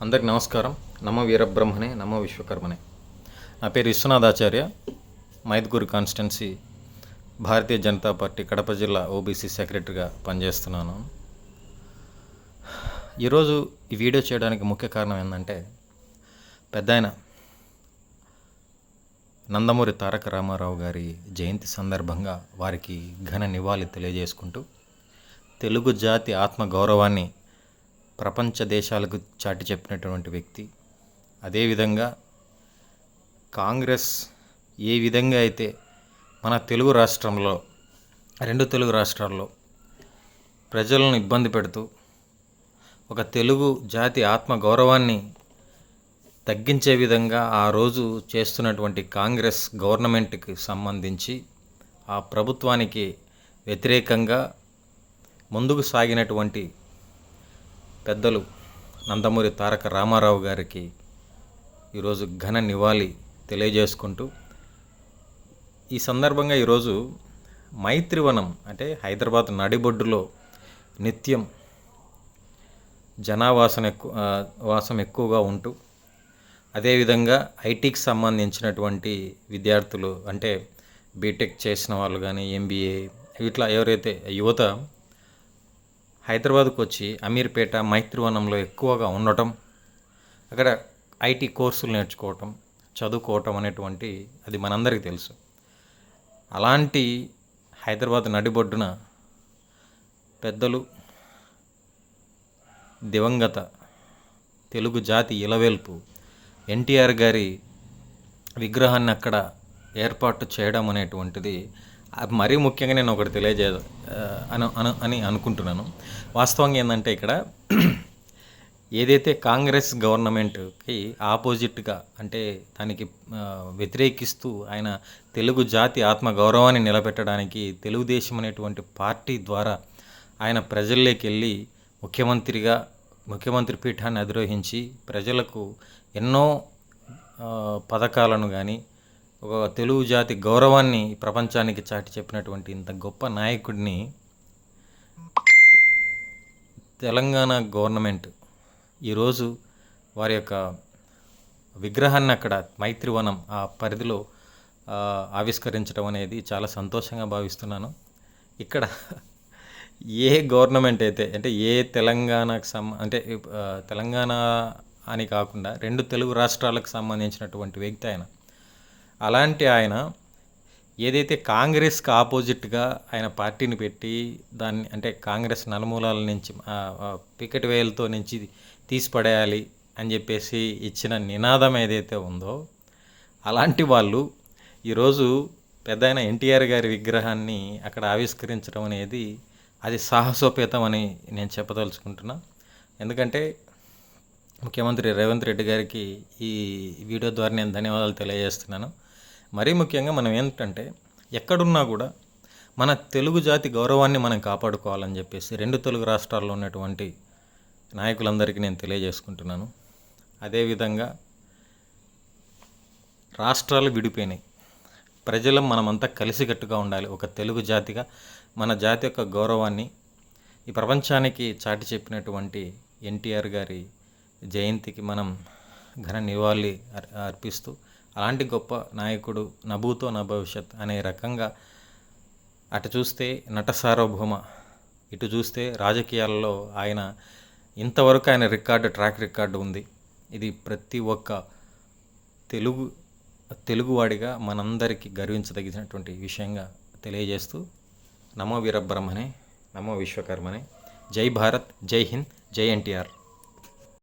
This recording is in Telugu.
అందరికి నమస్కారం. నమో వీరబ్రహ్మణే, నమో విశ్వకర్మనే. నా పేరు విశ్వనాథాచార్య, మైదుకూరు కాన్స్టిట్యున్సీ, భారతీయ జనతా పార్టీ కడప జిల్లా ఓబీసీ సెక్రటరీగా పనిచేస్తున్నాను. ఈరోజు ఈ వీడియో చేయడానికి ముఖ్య కారణం ఏంటంటే, పెద్దాయన నందమూరి తారక రామారావు గారి జయంతి సందర్భంగా వారికి ఘన నివాళి తెలియజేసుకుంటూ, తెలుగు జాతి ఆత్మగౌరవాన్ని ప్రపంచ దేశాలకు చాటి చెప్పినటువంటి వ్యక్తి. అదేవిధంగా కాంగ్రెస్ ఏ విధంగా అయితే మన తెలుగు రాష్ట్రంలో, రెండు తెలుగు రాష్ట్రాల్లో ప్రజలను ఇబ్బంది పెడుతూ ఒక తెలుగు జాతి ఆత్మగౌరవాన్ని తగ్గించే విధంగా ఆ రోజు చేస్తున్నటువంటి కాంగ్రెస్ గవర్నమెంట్కి సంబంధించి ఆ ప్రభుత్వానికి వ్యతిరేకంగా ముందుకు సాగినటువంటి పెద్దలు నందమూరి తారక రామారావు గారికి ఈరోజు ఘన నివాళి తెలియజేసుకుంటూ, ఈ సందర్భంగా ఈరోజు మైత్రివనం అంటే హైదరాబాద్ నడిబొడ్డులో నిత్యం వాసం ఎక్కువగా ఉంటూ, అదేవిధంగా ఐటీకి సంబంధించినటువంటి విద్యార్థులు అంటే బీటెక్ చేసిన వాళ్ళు కానీ, ఎంబీఏ ఇట్లా ఎవరైతే యువత హైదరాబాద్కు వచ్చి అమీర్పేట మైత్రివనంలో ఎక్కువగా ఉండటం, అక్కడ ఐటీ కోర్సులు నేర్చుకోవటం, చదువుకోవటం అనేటువంటి అది మనందరికీ తెలుసు. అలాంటి హైదరాబాద్ నడిబొడ్డున పెద్దలు దివంగత తెలుగు జాతి ఇలవేల్పు ఎన్టీఆర్ గారి విగ్రహాన్ని అక్కడ ఏర్పాటు చేయడం అనేటువంటిది మరీ ముఖ్యంగా నేను ఒకటి అని అనుకుంటున్నాను. వాస్తవంగా ఏంటంటే, ఇక్కడ ఏదైతే కాంగ్రెస్ గవర్నమెంట్కి ఆపోజిట్గా అంటే దానికి వ్యతిరేకిస్తూ ఆయన తెలుగు జాతి ఆత్మగౌరవాన్ని నిలబెట్టడానికి తెలుగుదేశం అనేటువంటి పార్టీ ద్వారా ఆయన ప్రజల్లోకి వెళ్ళి ముఖ్యమంత్రి పీఠాన్ని అధిరోహించి ప్రజలకు ఎన్నో పథకాలను కానీ ఒక తెలుగు జాతి గౌరవాన్ని ప్రపంచానికి చాటి చెప్పినటువంటి ఇంత గొప్ప నాయకుడిని తెలంగాణ గవర్నమెంట్ ఈరోజు వారి యొక్క విగ్రహాన్ని అక్కడ మైత్రివనం ఆ పరిధిలో ఆవిష్కరించడం అనేది చాలా సంతోషంగా భావిస్తున్నాను. ఇక్కడ ఏ గవర్నమెంట్ అయితే అంటే ఏ తెలంగాణకు తెలంగాణ అని కాకుండా రెండు తెలుగు రాష్ట్రాలకు సంబంధించినటువంటి వ్యక్తి ఆయన. అలాంటి ఆయన ఏదైతే కాంగ్రెస్కి ఆపోజిట్గా ఆయన పార్టీని పెట్టి దాన్ని అంటే కాంగ్రెస్ నలుమూలాల నుంచి పికెట్ వేలతో నుంచి తీసిపడేయాలి అని చెప్పేసి ఇచ్చిన నినాదం ఏదైతే ఉందో, అలాంటి వాళ్ళు ఈరోజు పెద్దాయన ఎన్టీఆర్ గారి విగ్రహాన్ని అక్కడ ఆవిష్కరించడం అనేది అది సాహసోపేతం అని నేను చెప్పదలుచుకుంటున్నా. ఎందుకంటే ముఖ్యమంత్రి రేవంత్ రెడ్డి గారికి ఈ వీడియో ద్వారా నేను ధన్యవాదాలు తెలియజేస్తున్నాను. మరీ ముఖ్యంగా మనం ఏంటంటే, ఎక్కడున్నా కూడా మన తెలుగు జాతి గౌరవాన్ని మనం కాపాడుకోవాలని చెప్పేసి రెండు తెలుగు రాష్ట్రాల్లో ఉన్నటువంటి నాయకులందరికీ నేను తెలియజేసుకుంటున్నాను. అదేవిధంగా రాష్ట్రాలు విడిపోయినాయి, ప్రజలం మనమంతా కలిసికట్టుగా ఉండాలి. ఒక తెలుగు జాతిగా మన జాతి యొక్క గౌరవాన్ని ఈ ప్రపంచానికి చాటి చెప్పినటువంటి ఎన్టీఆర్ గారి జయంతికి మనం ఘన నివాళి అర్పిస్తూ, అలాంటి గొప్ప నాయకుడు నభూతో నా భవిష్యత్ అనే రకంగా అటు చూస్తే నట సార్వభౌమ, ఇటు చూస్తే రాజకీయాల్లో ఆయన ఇంతవరకు ఆయన ట్రాక్ రికార్డు ఉంది. ఇది ప్రతి ఒక్క తెలుగువాడిగా మనందరికీ గర్వించదగినటువంటి విషయంగా తెలియజేస్తూ, నమో వీరబ్రహ్మణే, నమో విశ్వకర్మనే. జై భారత్, జై హింద్, జై ఎన్టీఆర్.